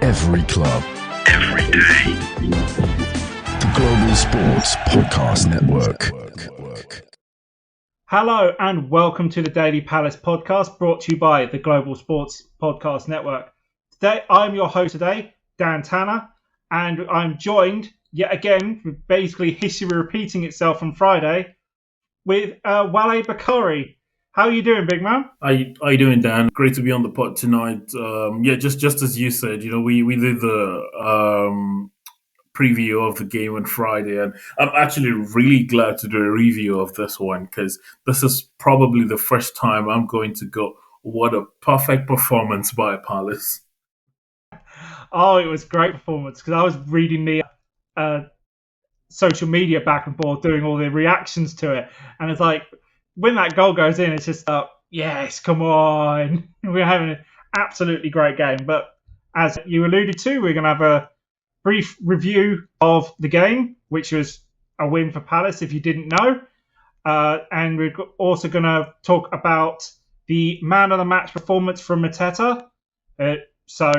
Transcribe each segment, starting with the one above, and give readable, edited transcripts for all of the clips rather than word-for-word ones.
Every club. Every day. The Global Sports Podcast Network. Hello and welcome to the Daily Palace podcast brought to you by the Global Sports Podcast Network. Today, I'm your host today, Dan Tanner, and I'm joined yet again, with basically history repeating itself from Friday, with Wale Bakari. How are you doing, big man? How you doing, Dan? Great to be on the pod tonight. Just as you said, we did the preview of the game on Friday, and I'm actually really glad to do a review of this one because this is probably the first time I'm going to go, what a perfect performance by Palace. Oh, it was a great performance because I was reading the social media back and forth, doing all the reactions to it, and it's like, when that goal goes in, it's just yes, come on. We're having an absolutely great game. But as you alluded to, we're going to have a brief review of the game, which was a win for Palace, if you didn't know. And we're also going to talk about the man of the match performance from Mateta. So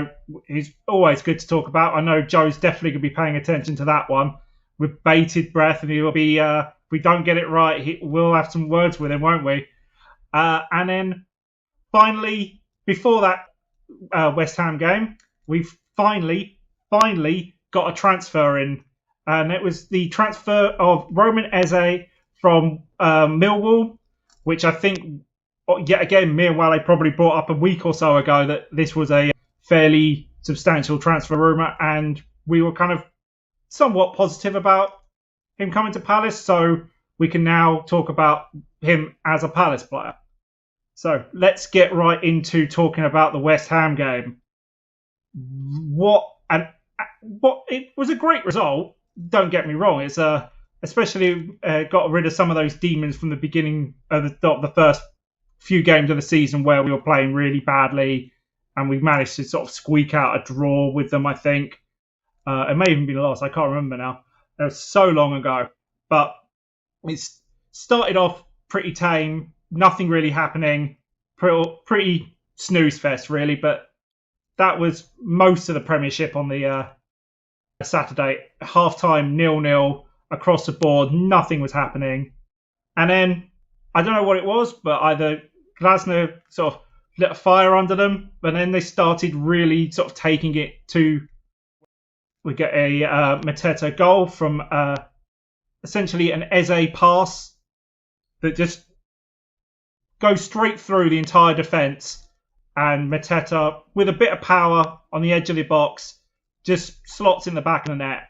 he's always good to talk about. I know Joe's definitely going to be paying attention to that one with bated breath, and he'll be... if we don't get it right, we'll have some words with him, won't we? And then finally, before that West Ham game, we've finally got a transfer in. And it was the transfer of Roman Eze from Millwall, which I think, yet again, me and Wale probably brought up a week or so ago that this was a fairly substantial transfer rumour, and we were kind of somewhat positive about him coming to Palace, so we can now talk about him as a Palace player. So let's get right into talking about the West Ham game. It was a great result. Don't get me wrong. It's especially got rid of some of those demons from the beginning of the first few games of the season where we were playing really badly, and we managed to sort of squeak out a draw with them. I think it may even be a loss. I can't remember now. It was so long ago. But it started off pretty tame, nothing really happening, pretty snooze fest really, but that was most of the Premiership on the Saturday. Half-time 0-0 across the board, nothing was happening. And then, I don't know what it was, but either Glasner sort of lit a fire under them, but then they started really sort of taking it to... We get a Mateta goal from essentially an Eze pass that just goes straight through the entire defence, and Mateta, with a bit of power on the edge of the box, just slots in the back of the net.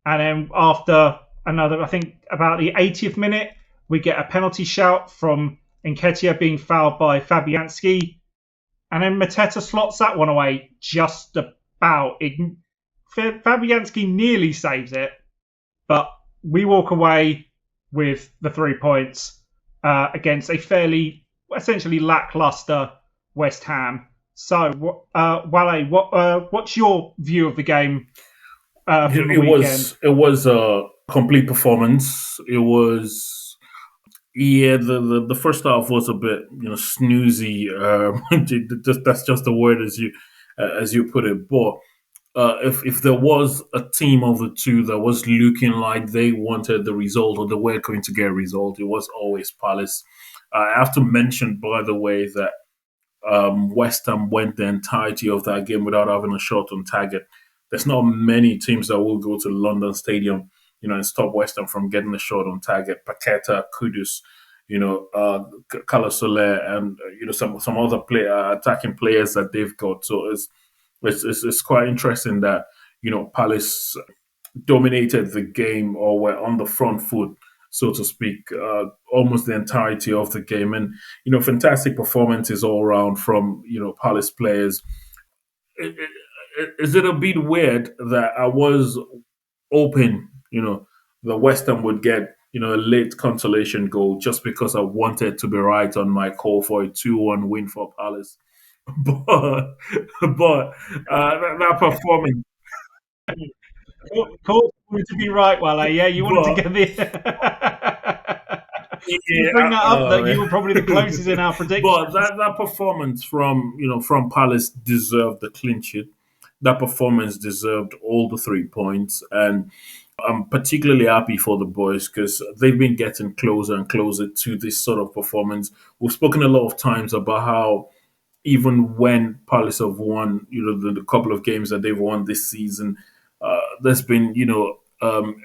And then after another, I think about the 80th minute, we get a penalty shout from Nketiah being fouled by Fabianski, and then Mateta slots that one away just about. Fabianski nearly saves it, but we walk away with the 3 points against a fairly, essentially lackluster West Ham. So, Wale, what's your view of the game from the weekend? It was a complete performance. It was, the first half was a bit, snoozy. That's just the word as you put it, but. If there was a team of the two that was looking like they wanted the result or they were going to get a result, it was always Palace. I have to mention, by the way, that West Ham went the entirety of that game without having a shot on target. There's not many teams that will go to London Stadium, and stop West Ham from getting a shot on target. Paqueta, Kudus, Calasole, and some other attacking players that they've got. So it's quite interesting that, Palace dominated the game or were on the front foot, so to speak, almost the entirety of the game. And, fantastic performances all around from, Palace players. Is it a bit weird that I was hoping, the West Ham would get, a late consolation goal just because I wanted to be right on my call for a 2-1 win for Palace? But that performance. Call to be right, Wale. Yeah, you wanted to get you bring that up that you were probably the closest in our predictions. But that performance from Palace deserved the clean sheet. that performance deserved all the 3 points. And I'm particularly happy for the boys because they've been getting closer and closer to this sort of performance. We've spoken a lot of times about how even when Palace have won, the couple of games that they've won this season, there's been,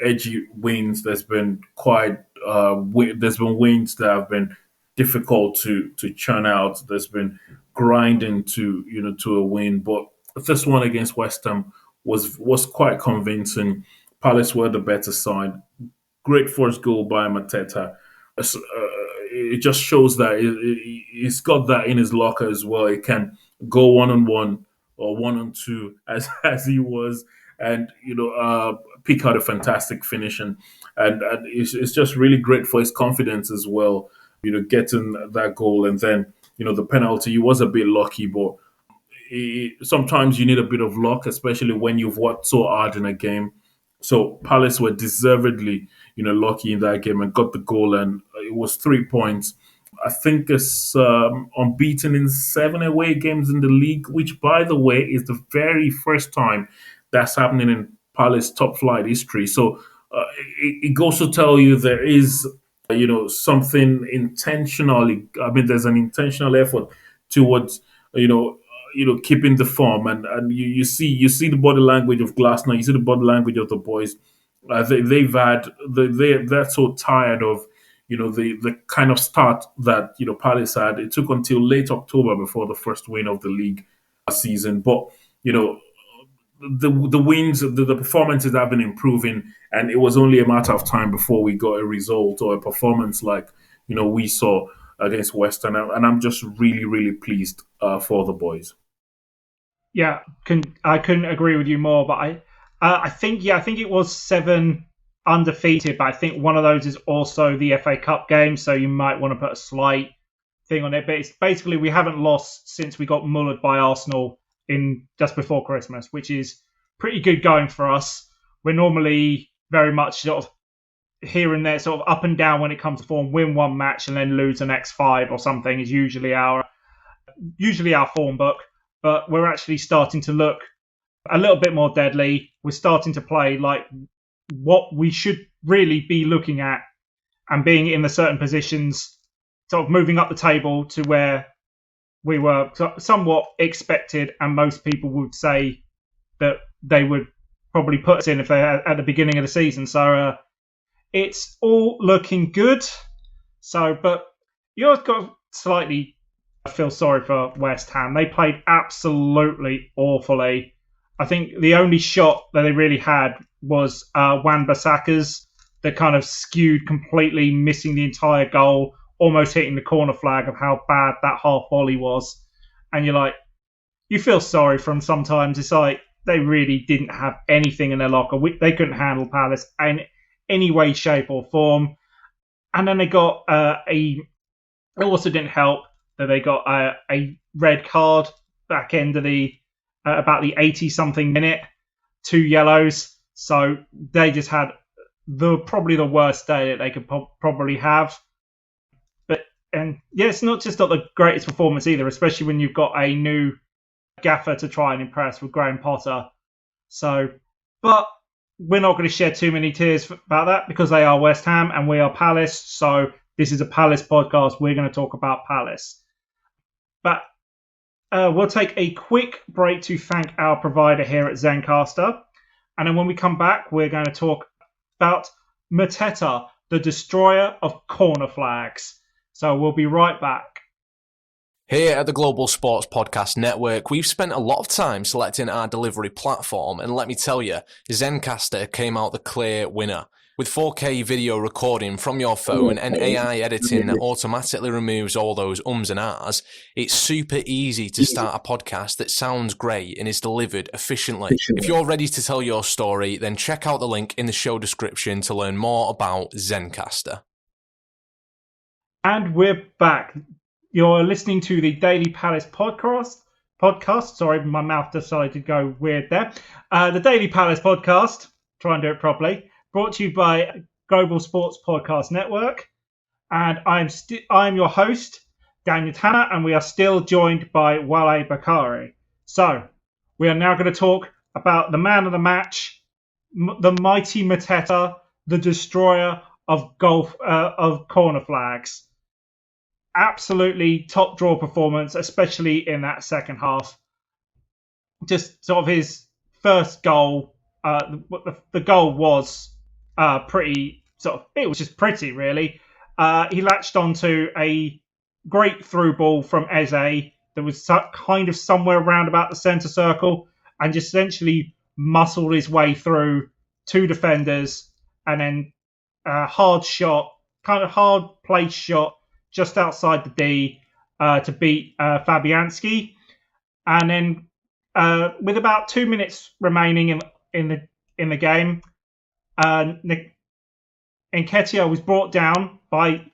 edgy wins. There's been there's been wins that have been difficult to churn out. There's been grinding to a win, but this one against West Ham was quite convincing. Palace were the better side. Great first goal by Mateta. It just shows that he's got that in his locker as well. He can go 1-on-1 or 1-on-2 as he was, and pick out a fantastic finish, and it's just really great for his confidence as well. Getting that goal, and then the penalty. He was a bit lucky, but sometimes you need a bit of luck, especially when you've worked so hard in a game. So Palace were deservedly, lucky in that game and got the goal, and it was 3 points. I think it's unbeaten in 7 away games in the league, which, by the way, is the very first time that's happening in Palace top flight history. So it goes to tell you there is, something intentionally. I mean, there's an intentional effort towards, keeping the form, and you see the body language of Glasner, you see the body language of the boys. They're so tired of the kind of start that Palace had. It took until late October before the first win of the league season, but the wins, the performances have been improving, and it was only a matter of time before we got a result or a performance like we saw against West Ham, and I'm just really, really pleased for the boys. Yeah, I couldn't agree with you more. But I think it was 7 undefeated, but I think one of those is also the FA Cup game, so you might want to put a slight thing on it. But it's basically we haven't lost since we got mullered by Arsenal in just before Christmas, which is pretty good going for us. We're normally very much sort of here and there, sort of up and down when it comes to form. Win one match and then lose the next 5 or something is usually our form book. But we're actually starting to look a little bit more deadly. We're starting to play like what we should really be looking at and being in the certain positions, sort of moving up the table to where we were somewhat expected, and most people would say that they would probably put us in if they had at the beginning of the season. So it's all looking good. So, but you always got slightly feel sorry for West Ham. They played absolutely awfully. I think the only shot that they really had was Wan-Bissaka's that kind of skewed completely, missing the entire goal, almost hitting the corner flag of how bad that half volley was. And you feel sorry for them sometimes. It's like they really didn't have anything in their locker. They couldn't handle Palace in any way, shape or form. And then they got it also didn't help that they got a red card back end of about the 80-something minute, 2 yellows. So they just had probably the worst day that they could probably have. And it's not the greatest performance either, especially when you've got a new gaffer to try and impress with Graham Potter. So, but we're not going to shed too many tears about that because they are West Ham and we are Palace. So this is a Palace podcast. We're going to talk about Palace. But we'll take a quick break to thank our provider here at Zencaster. And then when we come back, we're going to talk about Mateta, the destroyer of corner flags. So we'll be right back. Here at the Global Sports Podcast Network, we've spent a lot of time selecting our delivery platform, and let me tell you, Zencaster came out the clear winner. With 4K video recording from your phone and AI editing that automatically removes all those ums and ahs, it's super easy to start a podcast that sounds great and is delivered efficiently. If you're ready to tell your story, then check out the link in the show description to learn more about Zencaster. And we're back. You're listening to the Daily Palace podcast. Sorry, my mouth decided to go weird there. The Daily Palace podcast, try and do it properly, brought to you by Global Sports Podcast Network. And I'm your host, Daniel Tanner, and we are still joined by Wale Bakari. So, We are now going to talk about the man of the match, the mighty Mateta, the destroyer of corner flags. Absolutely top draw performance, especially in that second half. Just sort of his first goal. The goal was pretty it was just pretty, really. He latched onto a great through ball from Eze that was kind of somewhere around about the centre circle, and just essentially muscled his way through two defenders, and then a hard place shot just outside the D to beat Fabianski. And then with about 2 minutes remaining in the game, Nketiah was brought down by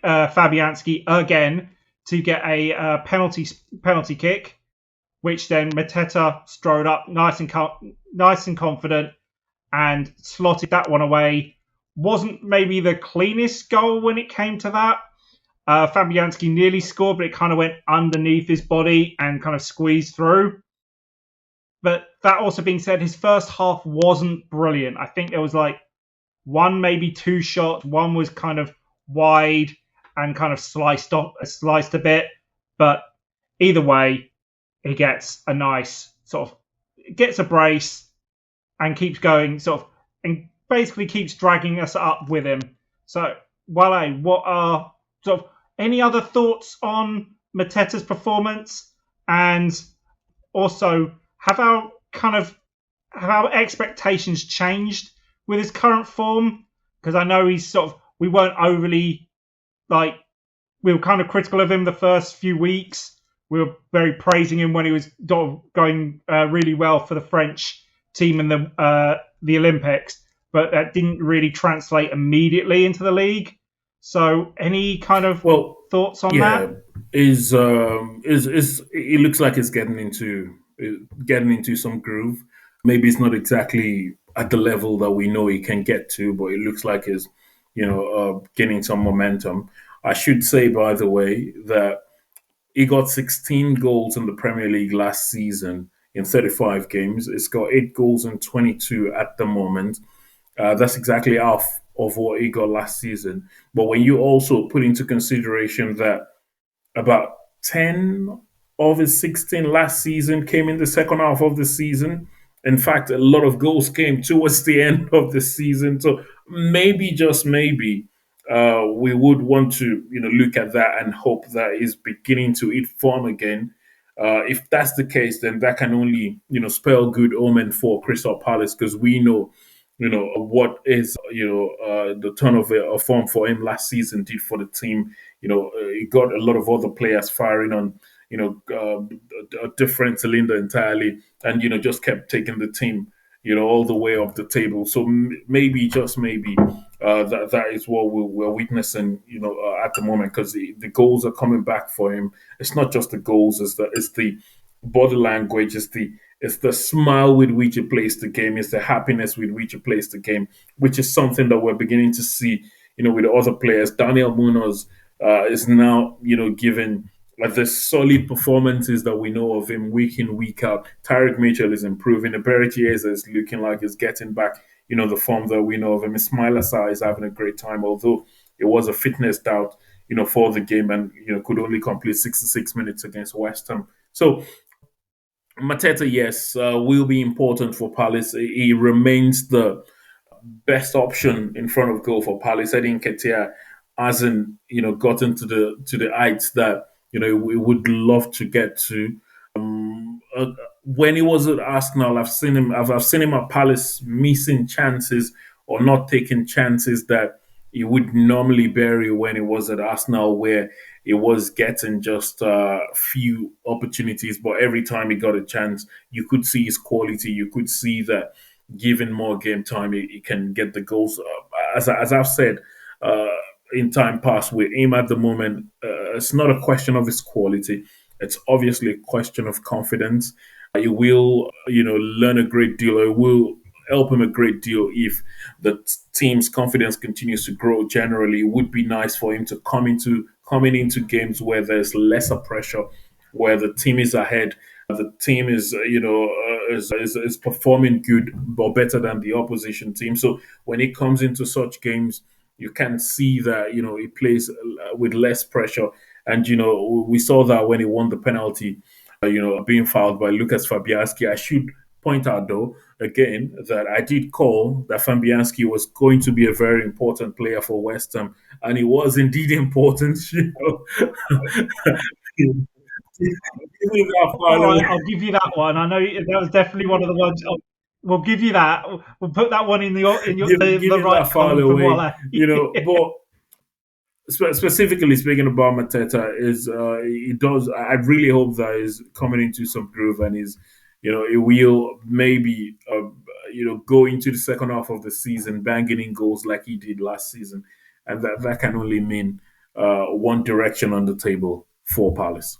Fabianski again to get a penalty kick, which then Mateta strode up nice and confident and slotted that one away. Wasn't maybe the cleanest goal when it came to that. Fabianski nearly scored, but it kind of went underneath his body and kind of squeezed through. But that also being said, his first half wasn't brilliant. I think there was like one, maybe two shots. One was kind of wide and kind of sliced a bit. But either way, he gets a nice gets a brace and keeps going and basically keeps dragging us up with him. So, Wale, what are any other thoughts on Mateta's performance? And also, have our expectations changed with his current form? Because I know he's we weren't overly we were kind of critical of him the first few weeks. We were very praising him when he was going really well for the French team in the Olympics, but that didn't really translate immediately into the league. So, any kind of thoughts on that? It looks like it's getting into some groove. Maybe it's not exactly at the level that we know he can get to, but it looks like it's gaining some momentum. I should say, by the way, that he got 16 goals in the Premier League last season in 35 games. It's got 8 goals in 22 at the moment. That's exactly half of what he got last season. But when you also put into consideration that about 10 of his 16 last season came in the second half of the season. In fact, a lot of goals came towards the end of the season. So maybe, just maybe, we would want to look at that and hope that he's beginning to hit form again. If that's the case, then that can only spell good omen for Crystal Palace, because we know what is the turn of a form for him last season did for the team. He got a lot of other players firing on a different cylinder entirely, and just kept taking the team all the way up the table. So maybe, just maybe, that is what we're witnessing at the moment, because the goals are coming back for him. It's not just the goals; it's the body language, it's the smile with which he plays the game, it's the happiness with which he plays the game, which is something that we're beginning to see, with the other players. Daniel Munoz is now, given the solid performances that we know of him week in, week out. Tyrick Mitchell is improving. Eberechi is looking like he's getting back, the form that we know of him. Ismaila Sarr is having a great time, although it was a fitness doubt, for the game, and, could only complete 66 minutes against West Ham. So, Mateta, yes, will be important for Palace. He remains the best option in front of goal for Palace. Eddie Nketiah hasn't, gotten to the heights that we would love to get to. When he was at Arsenal, I've seen him at Palace missing chances or not taking chances that he would normally bury when he was at Arsenal, where he was getting just a few opportunities, but every time he got a chance, you could see his quality. You could see that given more game time, he can get the goals. As I've said in time past, with him at the moment, it's not a question of his quality. It's obviously a question of confidence. He will, learn a great deal. It will help him a great deal if the team's confidence continues to grow. Generally, it would be nice for him to coming into games where there's lesser pressure, where the team is ahead, The team is, is performing good or better than the opposition team. So when it comes into such games, you can see that he plays with less pressure. And we saw that when he won the penalty, being fouled by Lucas Fabianski. I should point out though again that I did call that Fabianski was going to be a very important player for West Ham, and he was indeed important. Give me that All right, foul. I'll give you that one. I know that was definitely one of the ones. We'll give you that. We'll put that one in the Giving right that foul column from away, Wale. but specifically speaking about Mateta, is he does. I really hope that he's coming into some groove, and he will maybe go into the second half of the season banging in goals like he did last season, and that can only mean one direction on the table for Palace.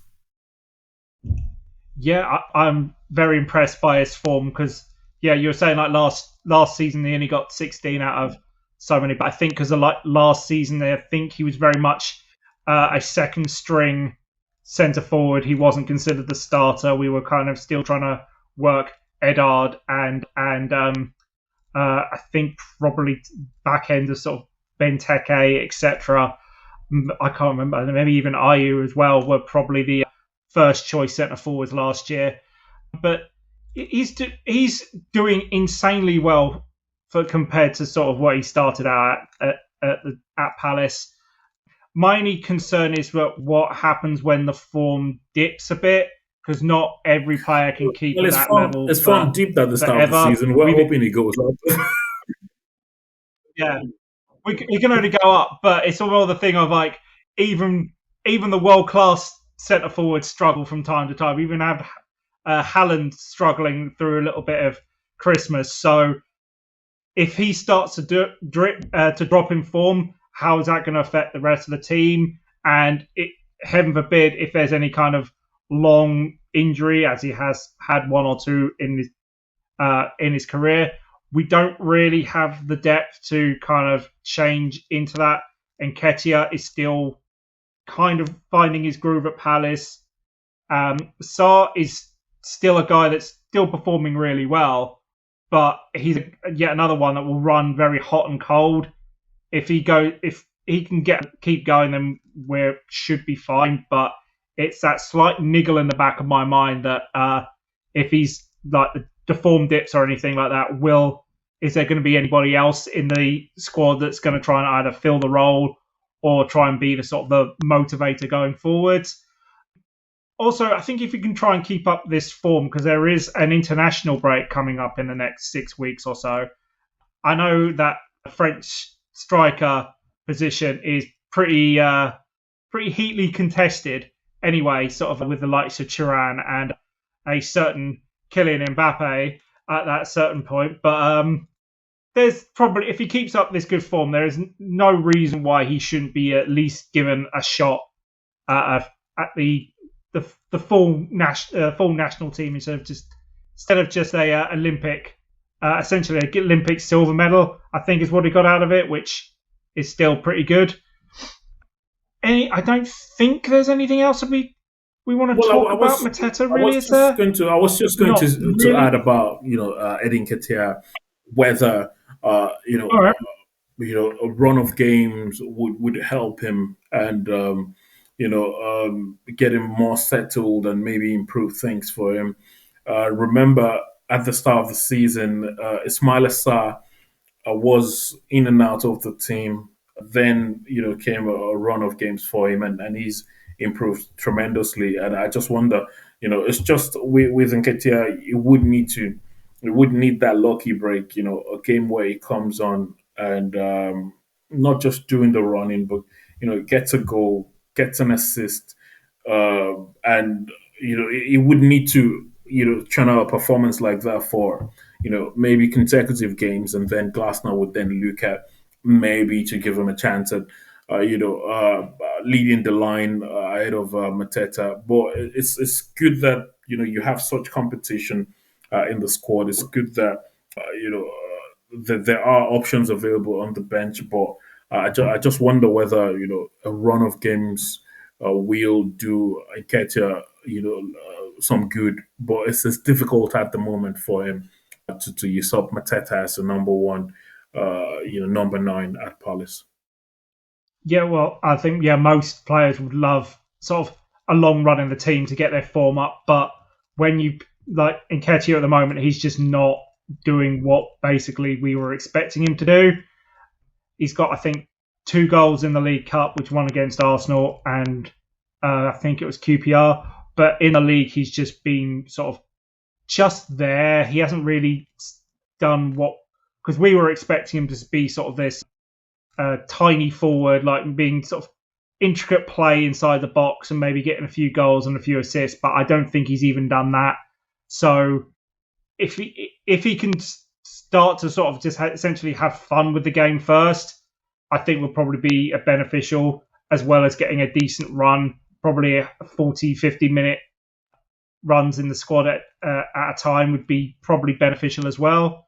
Yeah, I'm very impressed by his form because, yeah, you were saying like last season he only got 16 out of so many, but I think because of like last season, I think he was very much a second string centre forward. He wasn't considered the starter. We were kind of still trying to work Edard and I think probably back end of sort of Benteke, etc. I can't remember. Maybe even Ayew as well were probably the first choice centre forwards last year. But he's doing insanely well compared to sort of what he started out at Palace. My only concern is what happens when the form dips a bit, because not every player can keep at that level. It's form dipped at the start of the season. We're hoping it goes up. Yeah, he can only go up, but it's all the thing of like even the world class centre forwards struggle from time to time. We even have Haaland struggling through a little bit of Christmas. So if he starts to drop in form, how is that going to affect the rest of the team? And heaven forbid, if there's any kind of long injury, as he has had one or two in his career, we don't really have the depth to kind of change into that. And Nketiah is still kind of finding his groove at Palace. Sarr is still a guy that's still performing really well, but he's yet another one that will run very hot and cold. If he can keep going, then we should be fine. But it's that slight niggle in the back of my mind that if he's like the form dips or anything like that, is there going to be anybody else in the squad that's going to try and either fill the role or try and be the sort of the motivator going forwards? Also, I think if you can try and keep up this form, because there is an international break coming up in the next 6 weeks or so. I know that the French striker position is pretty heatedly contested anyway, sort of with the likes of Thuram and a certain Kylian Mbappe at that certain point. But there's probably, if he keeps up this good form, there is no reason why he shouldn't be at least given a shot at the full national team instead of just a Olympic, essentially an Olympic silver medal. I think is what he got out of it, which is still pretty good. I don't think there's anything else that we want to talk about Mateta. Really, I was just going to add about Edin Nketiah, whether right. A run of games would help him and get him more settled and maybe improve things for him. Remember at the start of the season, Ismaila Sarr was in and out of the team. Then came a run of games for him, and he's improved tremendously. And I just wonder, it's just with Nketiah, it would need that lucky break, a game where he comes on and not just doing the running, but gets a goal, gets an assist, and he would need to churn out a performance like that for maybe consecutive games, and then Glasner would then look at maybe to give him a chance at leading the line ahead of Mateta. But it's good that you have such competition in the squad. It's good that that there are options available on the bench, but I just wonder whether a run of games will do Nketiah some good, but it's difficult at the moment for him to usurp Mateta as the number one, number 9 at Palace. Yeah, well, I think most players would love sort of a long run in the team to get their form up, but when you like Nketiah at the moment, he's just not doing what basically we were expecting him to do. He's got, I think, 2 goals in the League Cup, which one against Arsenal, and I think it was QPR. But in the league, he's just been sort of just there. He hasn't really done what, because we were expecting him to be sort of this tiny forward, like being sort of intricate play inside the box and maybe getting a few goals and a few assists. But I don't think he's even done that. So if he can start to sort of just essentially have fun with the game first, I think will probably be beneficial, as well as getting a decent run, probably a 40, 50-minute runs in the squad at a time would be probably beneficial as well.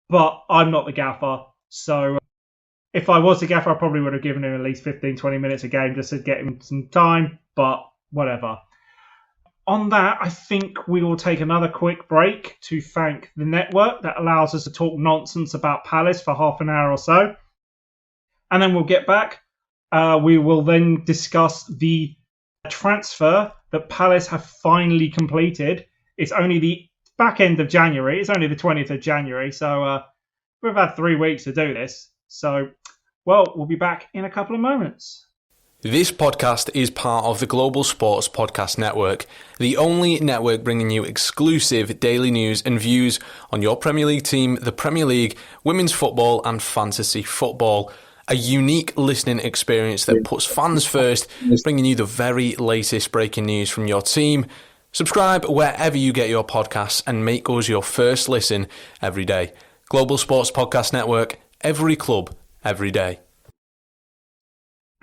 But I'm not the gaffer, so if I was the gaffer, I probably would have given him at least 15, 20 minutes a game just to get him some time, but whatever. On that, I think we will take another quick break to thank the network that allows us to talk nonsense about Palace for half an hour or so. And then we'll get back. We will then discuss the transfer that Palace have finally completed. It's only the back end of January. It's only the 20th of January. So we've had 3 weeks to do this. So, well, we'll be back in a couple of moments. This podcast is part of the Global Sports Podcast Network, the only network bringing you exclusive daily news and views on your Premier League team, the Premier League, women's football and fantasy football. A unique listening experience that puts fans first, bringing you the very latest breaking news from your team. Subscribe wherever you get your podcasts and make us your first listen every day. Global Sports Podcast Network, every club, every day.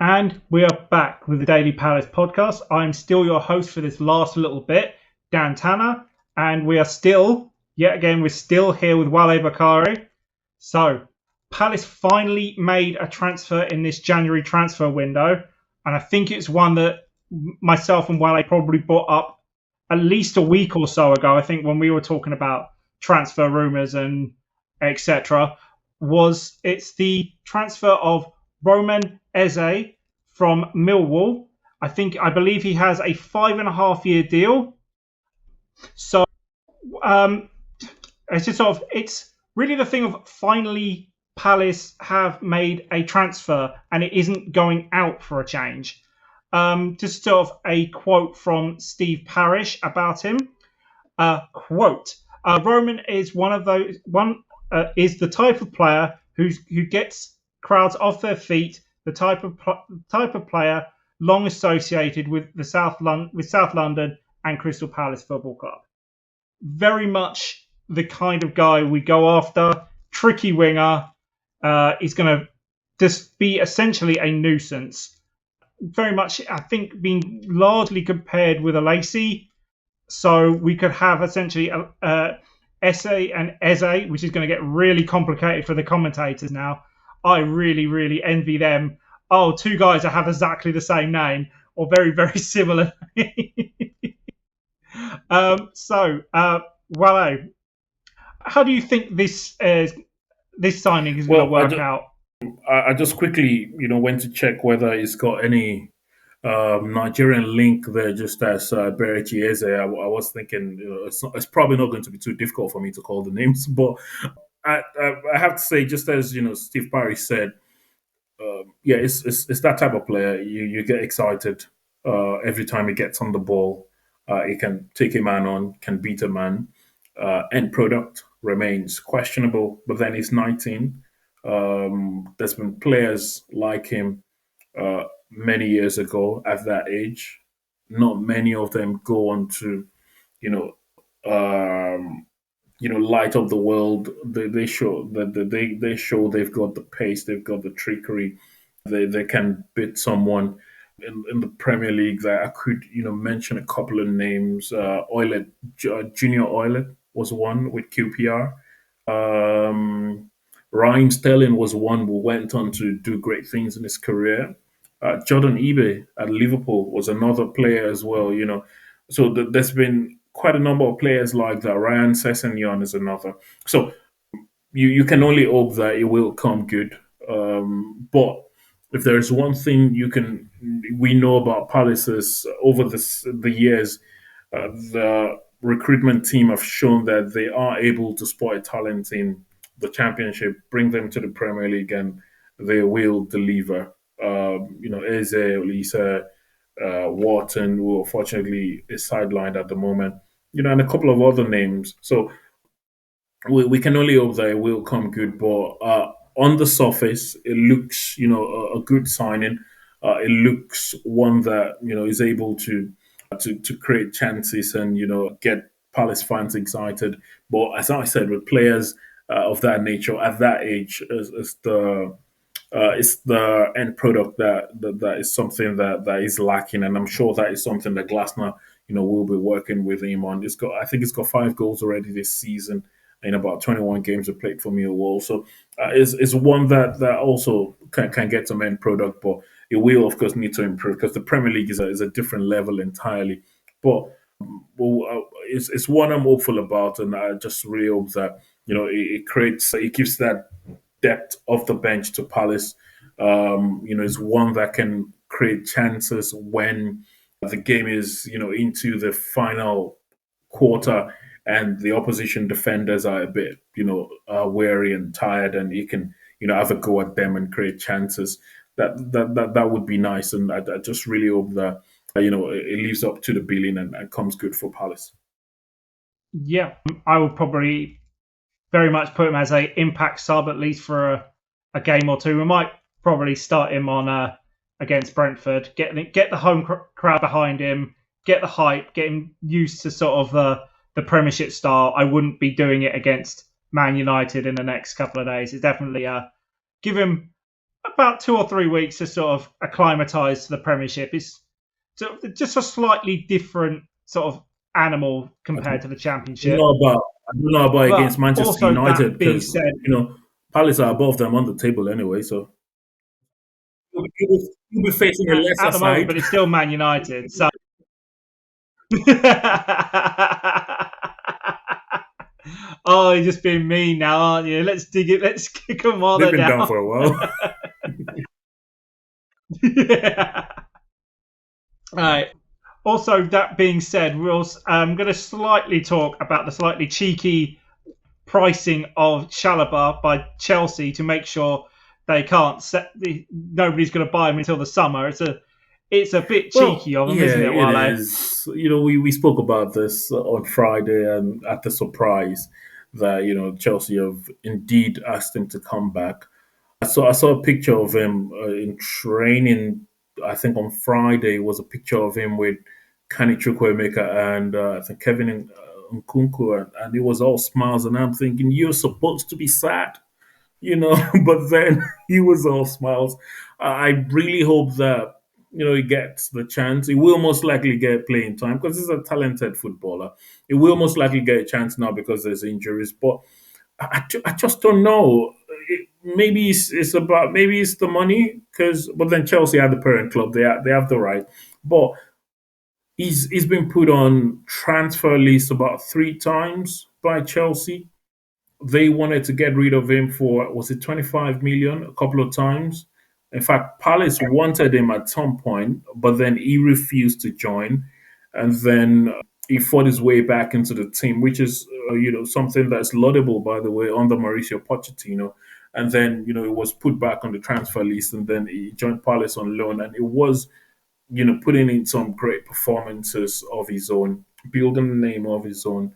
And we are back with the Daily Palace podcast. I'm still your host for this last little bit, Dan Tanner, and we are still, yet again, we're still here with Wale Bakari. So, Palace finally made a transfer in this January transfer window, and I think it's one that myself and Wale probably brought up at least a week or so ago. I think when we were talking about transfer rumours and etc., it's the transfer of Romain Eze from Millwall. I believe he has a 5.5-year deal. So it's really the thing of finally Palace have made a transfer and it isn't going out for a change. Just sort of a quote from Steve Parish about him. Quote: Roman is is the type of player who gets crowds off their feet. The type of player long associated with South London and Crystal Palace Football Club. Very much the kind of guy we go after. Tricky winger. He's going to just be essentially a nuisance. Very much, I think, being largely compared with a Lacey. So we could have essentially Esse and Eze, which is going to get really complicated for the commentators now. I really, really envy them. Oh, 2 guys that have exactly the same name or very, very similar. Wale, how do you think this signing is going to work out? I just quickly, went to check whether it's got any Nigerian link there, just as Berechi Eze. I was thinking, it's probably not going to be too difficult for me to call the names, but I have to say, just as Steve Parry said, it's that type of player. You get excited every time he gets on the ball. He can take a man on, can beat a man. End product remains questionable, but then he's 19. There's been players like him many years ago at that age. Not many of them go on to, light up the world. They show that they show they've got the pace, they've got the trickery. They can beat someone in the Premier League. That I could mention a couple of names. Oilet, Junior Oilet was one with QPR. Raheem Sterling was one who went on to do great things in his career. Jordan Ibe at Liverpool was another player as well. So there's been quite a number of players like that. Ryan Sessegnon is another. So you can only hope that it will come good. But if there's one thing we know about Palace is over the years, the recruitment team have shown that they are able to spot talent in the Championship, bring them to the Premier League, and they will deliver. Eze, Lisa, Wharton, who unfortunately is sidelined at the moment, and a couple of other names. So we can only hope that it will come good. But on the surface, it looks, a good signing. It looks one that is able to create chances and get Palace fans excited. But as I said, with players of that nature at that age, it's the end product that is something that is lacking, and I'm sure that is something that Glasner, will be working with him on. I think it's got 5 goals already this season in about 21 games of played for Millwall. So it's one that also can get some end product, but it will of course need to improve because the Premier League is a different level entirely. But it's one I'm hopeful about, and I just really hope that it gives that depth of the bench to Palace. Is one that can create chances when the game is into the final quarter and the opposition defenders are a bit weary and tired, and you can have a go at them and create chances. That would be nice, and I just really hope that it lives up to the billing and comes good for Palace. Yeah, I would probably very much put him as a impact sub, at least for a game or two. We might probably start him on against Brentford, get the home crowd behind him, get the hype, get him used to sort of the Premiership style. I wouldn't be doing it against Man United in the next couple of days. It's definitely give him about 2 or 3 weeks to sort of acclimatise to the Premiership. It's just a slightly different sort of animal compared to the Championship. I don't know about against Manchester United because Palace are above them on the table anyway. So you'll be facing a lesser at the side, moment, but it's still Man United. So. Oh, you're just being mean now, aren't you? Let's dig it. Let's kick them while they've they're been down. down for a while. Yeah. All right. Also, that being said, I'm going to slightly talk about the slightly cheeky pricing of Chalabar by Chelsea to make sure they can't nobody's going to buy them until the summer. It's a bit cheeky of them, isn't it, Wale? It is. We spoke about this on Friday, and at the surprise that Chelsea have indeed asked him to come back. I saw a picture of him in training. I think on Friday was a picture of him with Kani Chukwuemeka and I think Kevin Nkunku, and it was all smiles. And I'm thinking, you're supposed to be sad, but then he was all smiles. I really hope that he gets the chance. He will most likely get playing time because he's a talented footballer. He will most likely get a chance now because there's injuries, but I just don't know. Maybe it's the money but then Chelsea are the parent club. They have the right, but he's been put on transfer list about 3 times by Chelsea. They wanted to get rid of him for, was it 25 million a couple of times. In fact, Palace wanted him at some point, but then he refused to join, and then he fought his way back into the team, which is something that's laudable, by the way, under Mauricio Pochettino. And then it was put back on the transfer list, and then he joined Palace on loan, and it was putting in some great performances of his own, building a name of his own,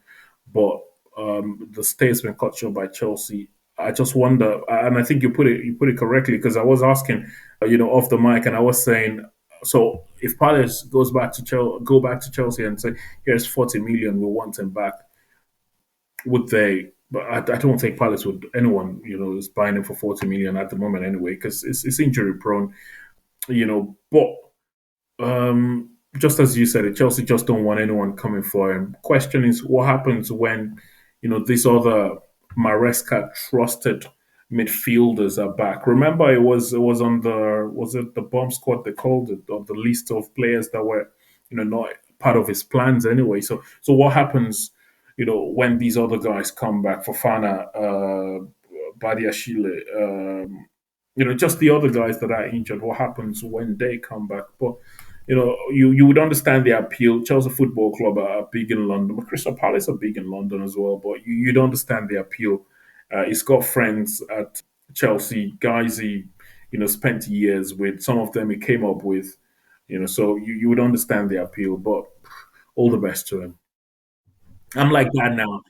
but the stay's been cut short by Chelsea. I just wonder, and I think you put it correctly, because I was asking, off the mic, and I was saying, so if Palace go back to Chelsea and say, here's 40 million, we want him back, would they? But I don't think Palace would. Anyone is buying him for 40 million at the moment anyway, because it's injury prone, But just as you said, Chelsea just don't want anyone coming for him. Question is, what happens when these other Maresca trusted midfielders are back? Remember, it was on the bomb squad they called it, on the list of players that were not part of his plans anyway. So what happens, when these other guys come back, Fofana, Badiashile, just the other guys that are injured, what happens when they come back? But, you would understand the appeal. Chelsea Football Club are big in London, but Crystal Palace are big in London as well. But you'd understand the appeal. He's got friends at Chelsea, guys he, spent years with. Some of them he came up with, so you would understand the appeal. But all the best to him. I'm like that now.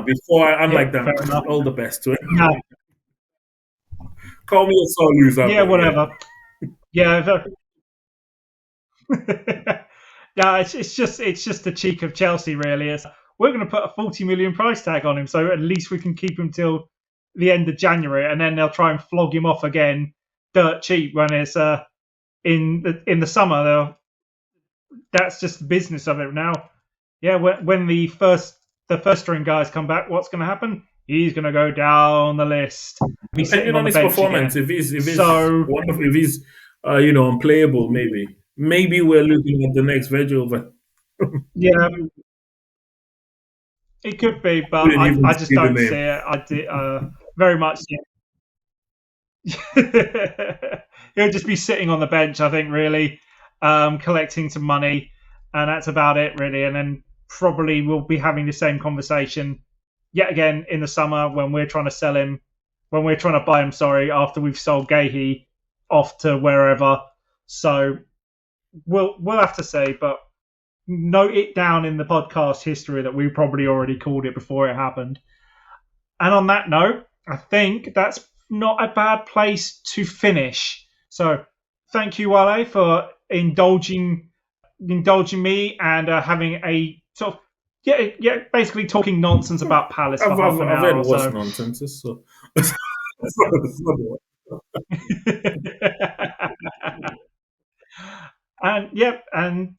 Before, like that. All the best to him. No. Call me a sore loser. Yeah, whatever. Yeah. No, it's just the cheek of Chelsea, really. We're going to put a 40 million price tag on him, so at least we can keep him till the end of January, and then they'll try and flog him off again, dirt cheap, when it's in the summer. That's just the business of it now. Yeah, when the first string guys come back, what's going to happen? He's going to go down the list. Depending on his performance, if he's wonderful, if he's unplayable, maybe we're looking at the next Virgil. Yeah, it could be, but I just don't see it. I did very much see it. He'll just be sitting on the bench, I think, really, collecting some money, and that's about it, really. And then probably we'll be having the same conversation yet again in the summer when we're trying to buy him, after we've sold Gahey off to wherever. So we'll have to say, but note it down in the podcast history that we probably already called it before it happened. And on that note, I think that's not a bad place to finish. So thank you, Wale, for indulging me and having a sort of basically talking nonsense about Palace for half an hour or so. Nonsense, so. And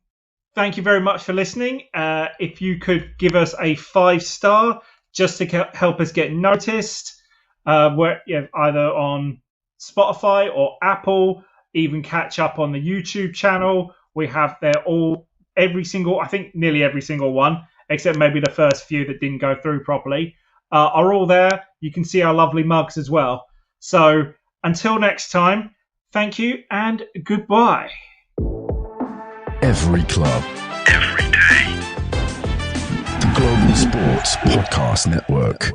thank you very much for listening. If you could give us a 5-star just to help us get noticed, either on Spotify or Apple, even catch up on the YouTube channel. We have nearly every single one, except maybe the first few that didn't go through properly, are all there. You can see our lovely mugs as well. So until next time, thank you and goodbye. Every club, every day. The Global Sports Podcast Network.